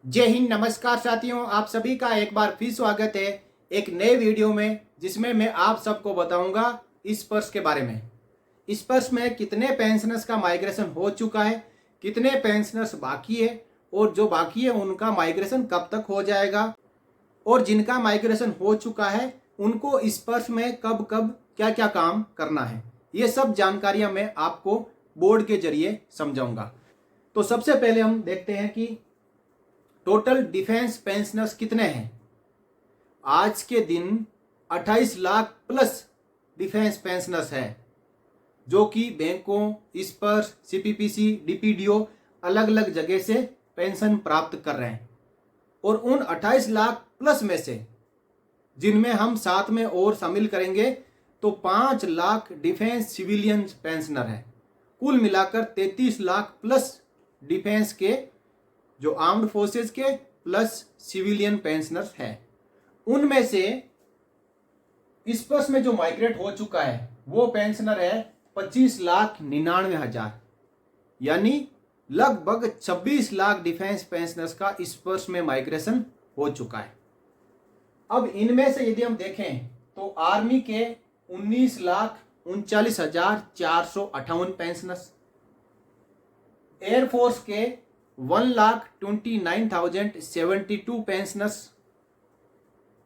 जय हिंद, नमस्कार साथियों। आप सभी का एक बार फिर स्वागत है एक नए वीडियो में, जिसमें मैं आप सबको बताऊंगा इस वर्ष के बारे में। इस वर्ष में कितने पेंशनर्स का माइग्रेशन हो चुका है, कितने पेंशनर्स बाकी है और जो बाकी है उनका माइग्रेशन कब तक हो जाएगा, और जिनका माइग्रेशन हो चुका है उनको इस वर्ष में कब कब क्या क्या काम करना है, ये सब जानकारियां मैं आपको बोर्ड के जरिए समझाऊंगा। तो सबसे पहले हम देखते हैं कि टोटल डिफेंस पेंशनर्स कितने हैं। आज के दिन 28 लाख प्लस डिफेंस पेंशनर्स हैं, जो कि बैंकों, इस पर सीपीपीसी, डीपीडीओ अलग अलग जगह से पेंशन प्राप्त कर रहे हैं। और उन 28 लाख प्लस में से जिनमें हम साथ में और शामिल करेंगे तो 5 लाख डिफेंस सिविलियन पेंशनर हैं। कुल मिलाकर 33 लाख प्लस डिफेंस के, जो आर्म्ड फोर्सेस के प्लस सिविलियन पेंशनर्स हैं। उनमें से इस वर्ष में जो माइग्रेट हो चुका है वो पेंशनर है 25,99,000, यानी लगभग 26 लाख डिफेंस पेंशनर्स का इस वर्ष में माइग्रेशन हो चुका है। अब इनमें से यदि हम देखें तो आर्मी के 19,39,458 पेंशनर्स, एयरफोर्स के 1,29,072 पेंशनर्स,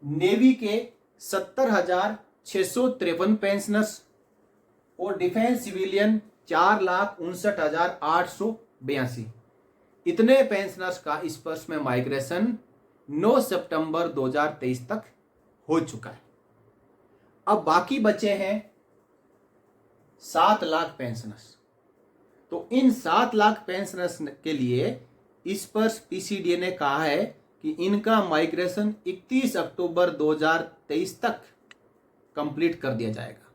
नेवी के 70,653 पेंशनर्स और डिफेंस सिविलियन 4,59,882। इतने पेंशनर्स का इस वर्ष में माइग्रेशन 9 सितंबर 2023 तक हो चुका है। अब बाकी बचे हैं 7 लाख पेंशनर्स। तो इन 7 लाख पेंशनर्स के लिए इस वर्ष पीसीडीए ने कहा है कि इनका माइग्रेशन 31 अक्टूबर 2023 तक कंप्लीट कर दिया जाएगा।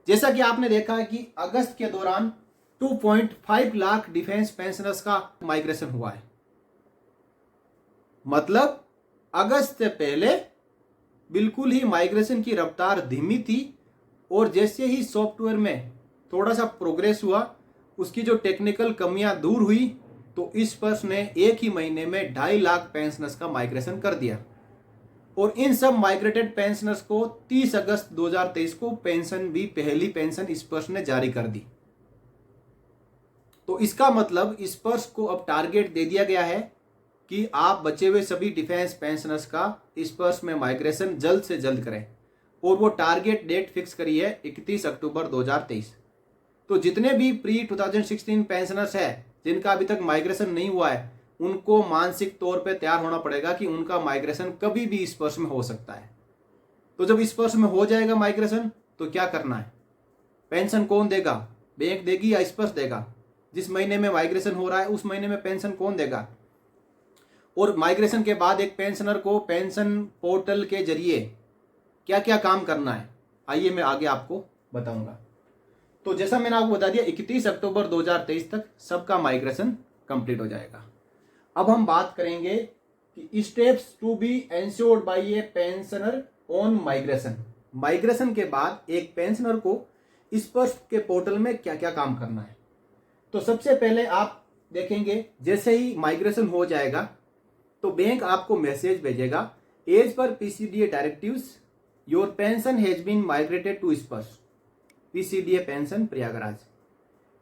जैसा कि आपने देखा है कि अगस्त के दौरान 2.5 लाख डिफेंस पेंशनर्स का माइग्रेशन हुआ है। मतलब अगस्त से पहले बिल्कुल ही माइग्रेशन की रफ्तार धीमी थी, और जैसे ही सॉफ्टवेयर में थोड़ा सा प्रोग्रेस हुआ, उसकी जो टेक्निकल कमियां दूर हुई, तो इस वर्ष ने एक ही महीने में 2.5 लाख पेंशनर्स का माइग्रेशन कर दिया। और इन सब माइग्रेटेड पेंशनर्स को 30 अगस्त 2023 को पेंशन भी, पहली पेंशन इस वर्ष ने जारी कर दी। तो इसका मतलब इस वर्ष को अब टारगेट दे दिया गया है कि आप बचे हुए सभी डिफेंस पेंशनर्स का इस वर्ष में माइग्रेशन जल्द से जल्द करें, और वो टारगेट डेट फिक्स करी है 31 अक्टूबर 2023। तो जितने भी प्री 2016 पेंशनर्स है जिनका अभी तक माइग्रेशन नहीं हुआ है, उनको मानसिक तौर पे तैयार होना पड़ेगा कि उनका माइग्रेशन कभी भी इस वर्ष में हो सकता है। तो जब इस वर्ष में हो जाएगा माइग्रेशन, तो क्या करना है? पेंशन कौन देगा? बैंक देगी या इस वर्ष देगा? जिस महीने में माइग्रेशन हो रहा है उस महीने में पेंशन कौन देगा? और माइग्रेशन के बाद एक पेंशनर को पेंशन पोर्टल के जरिए क्या क्या काम करना है, आइए मैं आगे आपको बताऊंगा। तो जैसा मैंने आपको बता दिया, 31 अक्टूबर 2023 तक सबका माइग्रेशन कंप्लीट हो जाएगा। अब हम बात करेंगे कि steps to be ensured by a pensioner on migration. Migration के बाद एक पेंशनर को इस वर्ष के पोर्टल में क्या क्या काम करना है। तो सबसे पहले आप देखेंगे, जैसे ही माइग्रेशन हो जाएगा तो बैंक आपको मैसेज भेजेगा, as per PCDA directives your pension has been migrated to इस वर्ष पीसीडीए पेंशन प्रयागराज।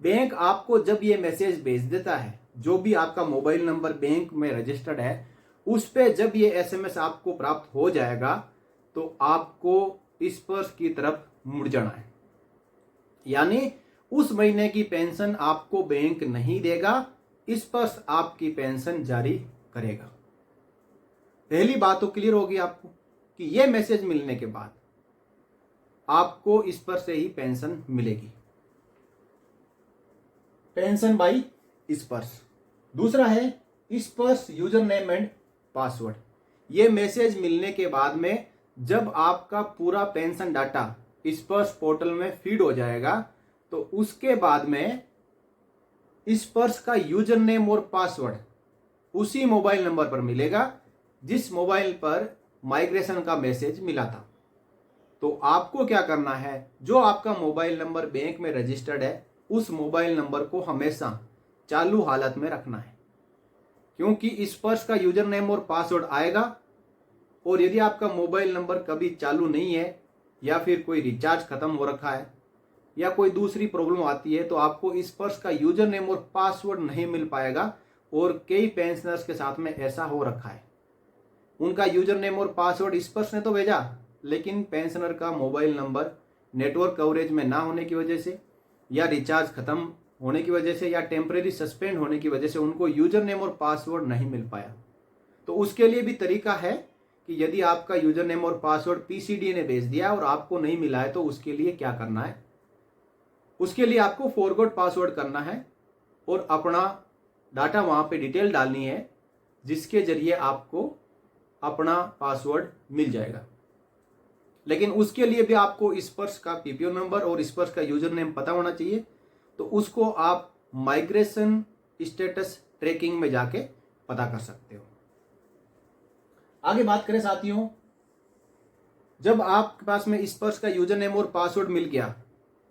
बैंक आपको जब ये मैसेज भेज देता है, जो भी आपका मोबाइल नंबर बैंक में रजिस्टर्ड है उस पे जब ये एसएमएस आपको प्राप्त हो जाएगा, तो आपको इस वर्ष की तरफ मुड़ जाना है। यानी उस महीने की पेंशन आपको बैंक नहीं देगा, इस वर्ष आपकी पेंशन जारी करेगा। पहली बात तो क्लियर होगी आपको कि ये मैसेज मिलने के बाद आपको इस पर से ही पेंशन मिलेगी, पेंशन बाई इस पर्स। दूसरा है इस purse user name and password. ये मैसेज मिलने के बाद में जब आपका पूरा पेंशन डाटा इस पर्स पोर्टल में फीड हो जाएगा, तो उसके बाद में इस पर्स का यूजर नेम और पासवर्ड उसी मोबाइल नंबर पर मिलेगा जिस मोबाइल पर माइग्रेशन का मैसेज मिला था। तो आपको क्या करना है, जो आपका मोबाइल नंबर बैंक में रजिस्टर्ड है उस मोबाइल नंबर को हमेशा चालू हालत में रखना है। क्योंकि स्पर्श का यूजर नेम और पासवर्ड आएगा और यदि आपका मोबाइल नंबर कभी चालू नहीं है या फिर कोई रिचार्ज खत्म हो रखा है या कोई दूसरी प्रॉब्लम आती है तो आपको स्पर्श का यूजर नेम और पासवर्ड नहीं मिल पाएगा। और कई पेंशनर्स के साथ में ऐसा हो रखा है, उनका यूजर नेम और पासवर्ड स्पर्श ने तो भेजा लेकिन पेंशनर का मोबाइल नंबर नेटवर्क कवरेज में ना होने की वजह से या रिचार्ज खत्म होने की वजह से या टेम्परेरी सस्पेंड होने की वजह से उनको यूजर नेम और पासवर्ड नहीं मिल पाया। तो उसके लिए भी तरीका है कि यदि आपका यूजर नेम और पासवर्ड पीसीडी ने भेज दिया और आपको नहीं मिला है तो उसके लिए क्या करना है, उसके लिए आपको फॉरगॉट पासवर्ड करना है और अपना डाटा वहां पे डिटेल डालनी है जिसके जरिए आपको अपना पासवर्ड मिल जाएगा। लेकिन उसके लिए भी आपको स्पर्श का पीपीओ नंबर और स्पर्श का यूजर नेम पता होना चाहिए। तो उसको आप माइग्रेशन स्टेटस ट्रैकिंग में जाके पता कर सकते हो। आगे बात करें साथियों, जब आपके पास में स्पर्श का यूजर नेम और पासवर्ड मिल गया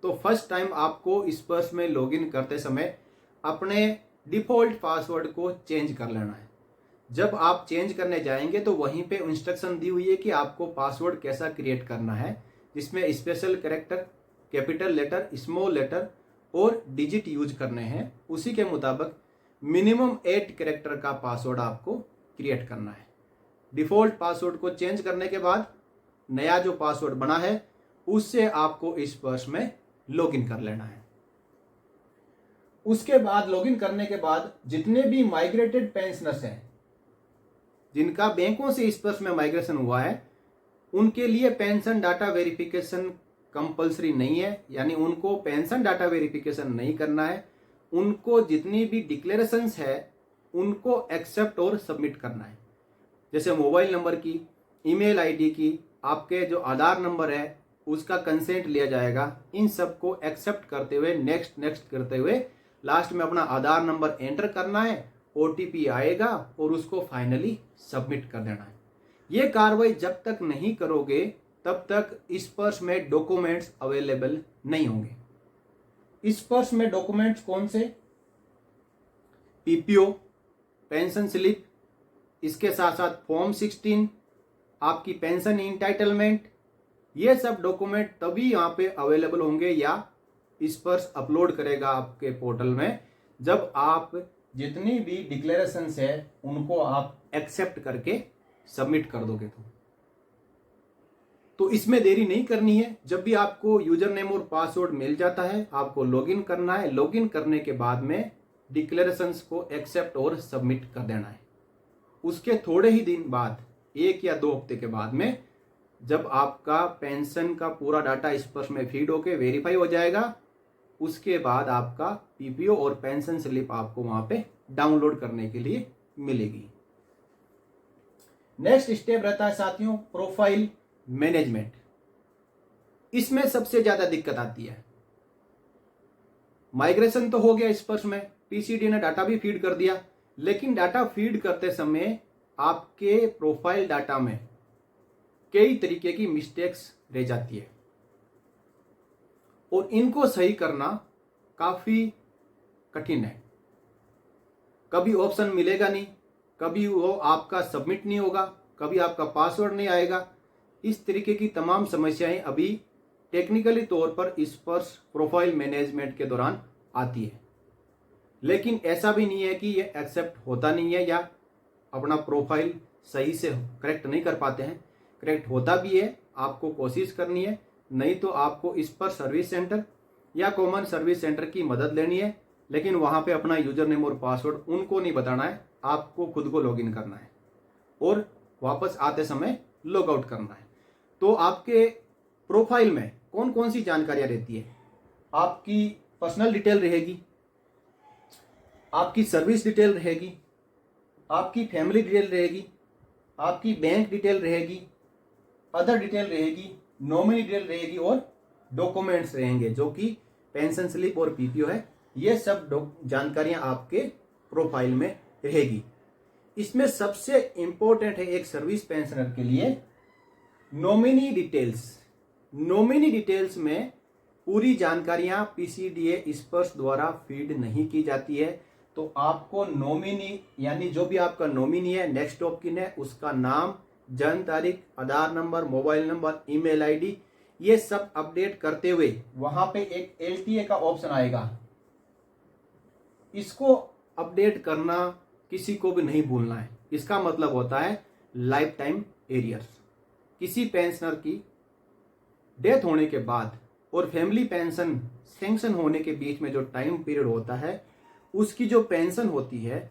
तो फर्स्ट टाइम आपको स्पर्श में लॉगिन करते समय अपने डिफॉल्ट पासवर्ड को चेंज कर लेना है। जब आप चेंज करने जाएंगे तो वहीं पे इंस्ट्रक्शन दी हुई है कि आपको पासवर्ड कैसा क्रिएट करना है, जिसमें special character, capital letter, small letter और डिजिट यूज करने हैं। उसी के मुताबिक मिनिमम 8 कैरेक्टर का पासवर्ड आपको क्रिएट करना है। डिफॉल्ट पासवर्ड को चेंज करने के बाद नया जो पासवर्ड बना है उससे आपको स्पर्श में लॉगिन कर लेना है। उसके बाद लॉगिन करने के बाद जितने भी माइग्रेटेड पेंशनर्स हैं जिनका बैंकों से स्पर्श में माइग्रेशन हुआ है उनके लिए पेंशन डाटा वेरिफिकेशन कंपलसरी नहीं है, यानी उनको पेंशन डाटा वेरिफिकेशन नहीं करना है। उनको जितनी भी डिक्लेरेशंस है उनको एक्सेप्ट और सबमिट करना है। जैसे मोबाइल नंबर की, ईमेल आईडी की, आपके जो आधार नंबर है उसका कंसेंट लिया जाएगा। इन सब को एक्सेप्ट करते हुए नेक्स्ट नेक्स्ट करते हुए लास्ट में अपना आधार नंबर एंटर करना है, ओटीपी आएगा और उसको फाइनली सबमिट कर देना है। ये कार्रवाई जब तक नहीं करोगे तब तक स्पर्श में डॉक्यूमेंट्स अवेलेबल नहीं होंगे। स्पर्श में डॉक्यूमेंट्स कौन से? पीपीओ, पेंशन स्लिप, इसके साथ साथ फॉर्म 16, आपकी पेंशन इंटाइटलमेंट, ये सब डॉक्यूमेंट तभी यहाँ पे अवेलेबल होंगे या स्पर्श अपलोड करेगा आपके पोर्टल में जब आप जितनी भी डिक्लेरेशंस है उनको आप एक्सेप्ट करके सबमिट कर दोगे। तो इसमें देरी नहीं करनी है। जब भी आपको यूजर नेम और पासवर्ड मिल जाता है आपको लॉगिन करना है। लॉगिन करने के बाद में डिक्लेरेशंस को एक्सेप्ट और सबमिट कर देना है। उसके थोड़े ही दिन बाद, 1 या 2 हफ्ते के बाद में, जब आपका पेंशन का पूरा डाटा स्पर्श में फीड होके वेरीफाई हो जाएगा उसके बाद आपका पीपीओ और पेंशन स्लिप आपको वहां पे डाउनलोड करने के लिए मिलेगी। नेक्स्ट स्टेप रहता है साथियों प्रोफाइल मैनेजमेंट। इसमें सबसे ज्यादा दिक्कत आती है। माइग्रेशन तो हो गया स्पर्श में, पीसीडी ने डाटा भी फीड कर दिया, लेकिन डाटा फीड करते समय आपके प्रोफाइल डाटा में कई तरीके की मिस्टेक्स रह जाती है और इनको सही करना काफी कठिन है। कभी ऑप्शन मिलेगा नहीं, कभी वो आपका सबमिट नहीं होगा, कभी आपका पासवर्ड नहीं आएगा। इस तरीके की तमाम समस्याएं अभी टेक्निकली तौर पर स्पर्श प्रोफाइल मैनेजमेंट के दौरान आती है। लेकिन ऐसा भी नहीं है कि ये एक्सेप्ट होता नहीं है या अपना प्रोफाइल सही से करेक्ट नहीं कर पाते हैं। करेक्ट होता भी है, आपको कोशिश करनी है, नहीं तो आपको स्पर्श सर्विस सेंटर या कॉमन सर्विस सेंटर की मदद लेनी है। लेकिन वहां पे अपना यूजर नेम और पासवर्ड उनको नहीं बताना है, आपको खुद को लॉगिन करना है और वापस आते समय लॉग आउट करना है। तो आपके प्रोफाइल में कौन कौन सी जानकारियां रहती है? आपकी पर्सनल डिटेल रहेगी, आपकी सर्विस डिटेल रहेगी, आपकी फैमिली डिटेल रहेगी, आपकी बैंक डिटेल रहेगी, अदर डिटेल रहेगी, नॉमिनी डिटेल रहेगी और डॉक्यूमेंट्स रहेंगे जो कि पेंशन स्लिप और पीपीओ है। ये सब जानकारियां आपके प्रोफाइल में रहेगी। इसमें सबसे इंपॉर्टेंट है एक सर्विस पेंशनर के लिए नॉमिनी डिटेल्स। नॉमिनी डिटेल्स में पूरी जानकारियां पीसीडीए स्पर्श द्वारा फीड नहीं की जाती है। तो आपको नॉमिनी यानी जो भी आपका नॉमिनी है, नेक्स्ट ऑफ किन है, उसका नाम, जन्म तारीख, Aadhaar number, mobile number, email ID, ये सब अपडेट करते हुए वहां पे एक एलटीए का ऑप्शन आएगा। इसको अपडेट करना किसी को भी नहीं भूलना है। इसका मतलब होता है लाइफ टाइम एरियर्स। किसी पेंशनर की डेथ होने के बाद और फैमिली पेंशन सैंक्शन होने के बीच में जो टाइम पीरियड होता है, उसकी जो पेंशन होती है,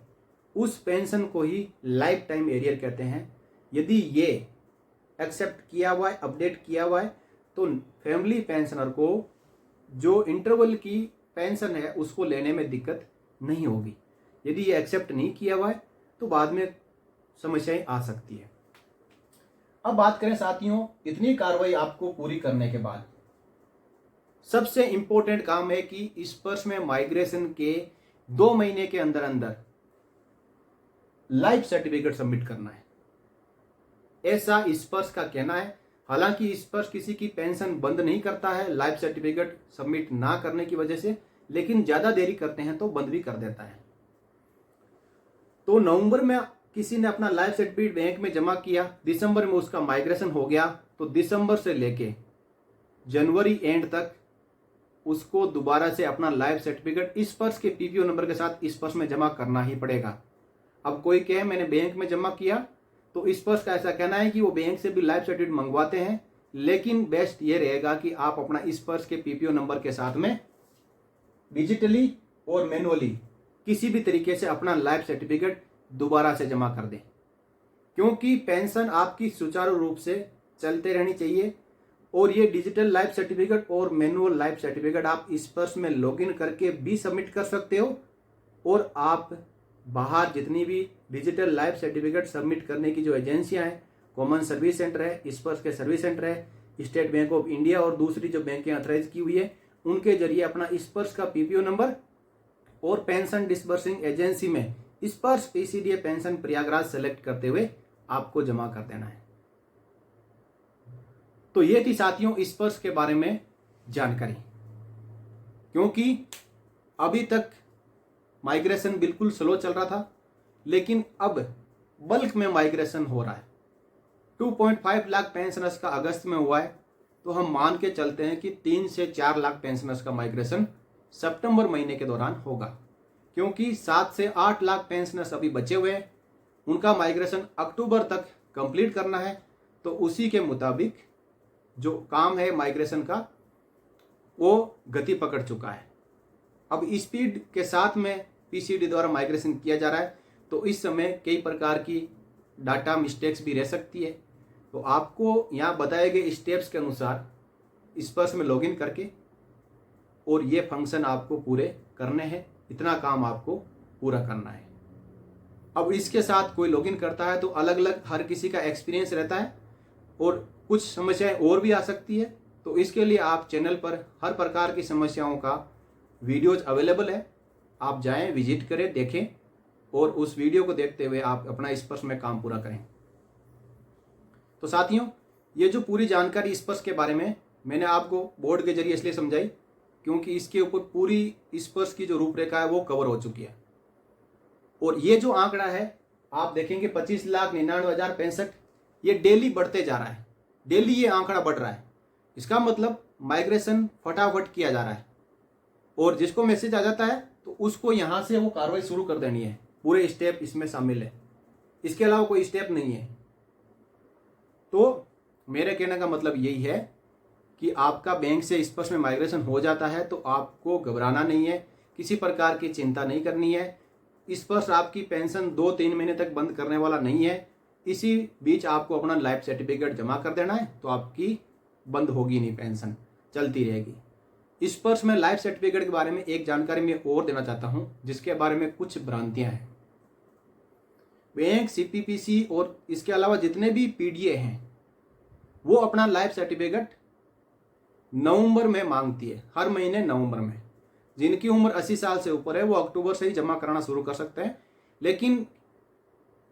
उस पेंशन को ही लाइफ टाइम एरियर कहते हैं। यदि ये एक्सेप्ट किया हुआ है, अपडेट किया हुआ है, तो फैमिली पेंशनर को जो इंटरवल की पेंशन है उसको लेने में दिक्कत नहीं होगी। यदि ये एक्सेप्ट नहीं किया हुआ है तो बाद में समस्याएं आ सकती है। अब बात करें साथियों, इतनी कार्रवाई आपको पूरी करने के बाद सबसे इंपॉर्टेंट काम है कि स्पर्श में माइग्रेशन के 2 महीने के अंदर अंदर लाइफ सर्टिफिकेट सबमिट करना है, ऐसा स्पर्श का कहना है। हालांकि स्पर्श किसी की पेंशन बंद नहीं करता है लाइफ सर्टिफिकेट सबमिट ना करने की वजह से, लेकिन ज्यादा देरी करते हैं तो बंद भी कर देता है। तो नवंबर में किसी ने अपना लाइफ सर्टिफिकेट बैंक में जमा किया, दिसंबर में उसका माइग्रेशन हो गया, तो दिसंबर से लेके जनवरी एंड तक उसको दोबारा से अपना लाइफ सर्टिफिकेट स्पर्श के पीपीओ नंबर के साथ स्पर्श में जमा करना ही पड़ेगा। अब कोई कहे मैंने बैंक में जमा किया, तो स्पर्श का ऐसा कहना है कि वो बैंक से भी लाइफ सर्टिफिकेट मंगवाते हैं, लेकिन बेस्ट ये रहेगा कि आप अपना स्पर्श के पीपीओ नंबर के साथ में डिजिटली और मैनुअली किसी भी तरीके से अपना लाइफ सर्टिफिकेट दोबारा से जमा कर दें, क्योंकि पेंशन आपकी सुचारू रूप से चलते रहनी चाहिए। और ये डिजिटल लाइफ सर्टिफिकेट और मैनुअल लाइफ सर्टिफिकेट आप स्पर्श में लॉगिन करके भी सबमिट कर सकते हो, और आप बाहर जितनी भी डिजिटल लाइफ सर्टिफिकेट सबमिट करने की जो एजेंसियां हैं, कॉमन सर्विस सेंटर है, स्पर्श के सर्विस सेंटर है, स्टेट बैंक ऑफ इंडिया और दूसरी जो बैंकें ऑथराइज की हुई है, उनके जरिए अपना स्पर्श का पीपीओ नंबर और पेंशन डिस्बर्सिंग एजेंसी में स्पर्श पीसीडीए पेंशन प्रयागराज सेलेक्ट करते हुए आपको जमा कर देना है। तो ये थी साथियों स्पर्श के बारे में जानकारी। क्योंकि अभी तक माइग्रेशन बिल्कुल स्लो चल रहा था, लेकिन अब बल्क में माइग्रेशन हो रहा है। 2.5 लाख पेंशनर्स का अगस्त में हुआ है, तो हम मान के चलते हैं कि 3 से 4 लाख पेंशनर्स का माइग्रेशन सितंबर महीने के दौरान होगा, क्योंकि 7 से 8 लाख पेंशनर्स अभी बचे हुए हैं, उनका माइग्रेशन अक्टूबर तक कंप्लीट करना है। तो उसी के मुताबिक जो काम है माइग्रेशन का वो गति पकड़ चुका है। अब स्पीड के साथ में पीसीडी द्वारा माइग्रेशन किया जा रहा है, तो इस समय कई प्रकार की डाटा मिस्टेक्स भी रह सकती है। तो आपको यहाँ बताए गए स्टेप्स के अनुसार स्पर्श में लॉगिन करके और ये फंक्शन आपको पूरे करने हैं, इतना काम आपको पूरा करना है। अब इसके साथ कोई लॉगिन करता है तो अलग अलग हर किसी का एक्सपीरियंस रहता है और कुछ समस्याएं और भी आ सकती है। तो इसके लिए आप चैनल पर हर प्रकार की समस्याओं का वीडियोज अवेलेबल है, आप जाएं, विजिट करें, देखें और उस वीडियो को देखते हुए आप अपना स्पर्श में काम पूरा करें। तो साथियों, ये जो पूरी जानकारी स्पर्श के बारे में मैंने आपको बोर्ड के जरिए इसलिए समझाई क्योंकि इसके ऊपर पूरी स्पर्श की जो रूपरेखा है वो कवर हो चुकी है। और ये जो आंकड़ा है आप देखेंगे 25,99,065, ये डेली बढ़ते जा रहा है, डेली ये आंकड़ा बढ़ रहा है। इसका मतलब माइग्रेशन फटाफट किया जा रहा है, और जिसको मैसेज आ जाता है तो उसको यहाँ से वो कार्रवाई शुरू कर देनी है। पूरे स्टेप इसमें शामिल है, इसके अलावा कोई स्टेप नहीं है। तो मेरे कहने का मतलब यही है कि आपका बैंक से स्पर्श में माइग्रेशन हो जाता है तो आपको घबराना नहीं है, किसी प्रकार की चिंता नहीं करनी है। स्पर्श आपकी पेंशन 2-3 महीने तक बंद करने वाला नहीं है। इसी बीच आपको अपना लाइफ सर्टिफिकेट जमा कर देना है, तो आपकी बंद होगी नहीं, पेंशन चलती रहेगी। स्पर्श में लाइफ सर्टिफिकेट के बारे में एक जानकारी मैं और देना चाहता हूं, जिसके बारे में कुछ भ्रांतियां हैं। बैंक, सीपीपीसी और इसके अलावा जितने भी पीडीए हैं वो अपना लाइफ सर्टिफिकेट नवंबर में मांगती है, हर महीने नवंबर में। जिनकी उम्र 80 साल से ऊपर है वो अक्टूबर से ही जमा कराना शुरू कर सकते हैं, लेकिन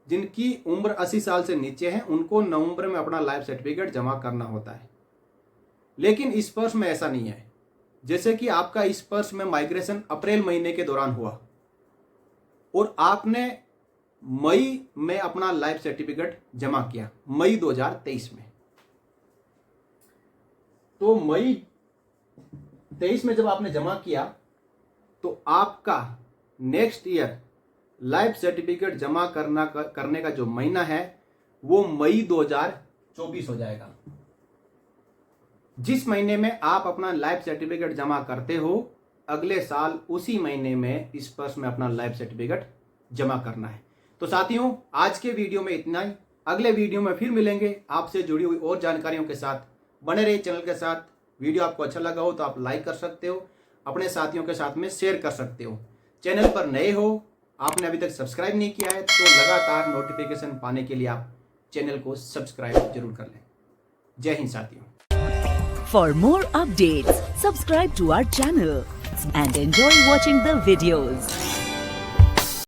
जिनकी उम्र 80 साल से नीचे है उनको नवंबर में अपना लाइफ सर्टिफिकेट जमा करना होता है। लेकिन स्पर्श में ऐसा नहीं है। जैसे कि आपका स्पर्श में माइग्रेशन अप्रैल महीने के दौरान हुआ, और आपने मई में अपना लाइफ सर्टिफिकेट जमा किया, मई 2023 में। तो मई 23 में जब आपने जमा किया तो आपका नेक्स्ट ईयर लाइफ सर्टिफिकेट जमा करने का जो महीना है वो मई 2024 हो जाएगा। जिस महीने में आप अपना लाइफ सर्टिफिकेट जमा करते हो, अगले साल उसी महीने में इस स्पर्श में अपना लाइफ सर्टिफिकेट जमा करना है। तो साथियों, आज के वीडियो में इतना ही। अगले वीडियो में फिर मिलेंगे आपसे जुड़ी हुई और जानकारियों के साथ। बने रहिए चैनल के साथ। वीडियो आपको अच्छा लगा हो तो आप लाइक कर सकते हो, अपने साथियों के साथ में शेयर कर सकते हो। चैनल पर नए हो, आपने अभी तक सब्सक्राइब नहीं किया है तो लगातार नोटिफिकेशन पाने के लिए आप चैनल को सब्सक्राइब जरूर कर लें। जय हिंद साथियों। For more updates, subscribe to our channel and enjoy watching the videos.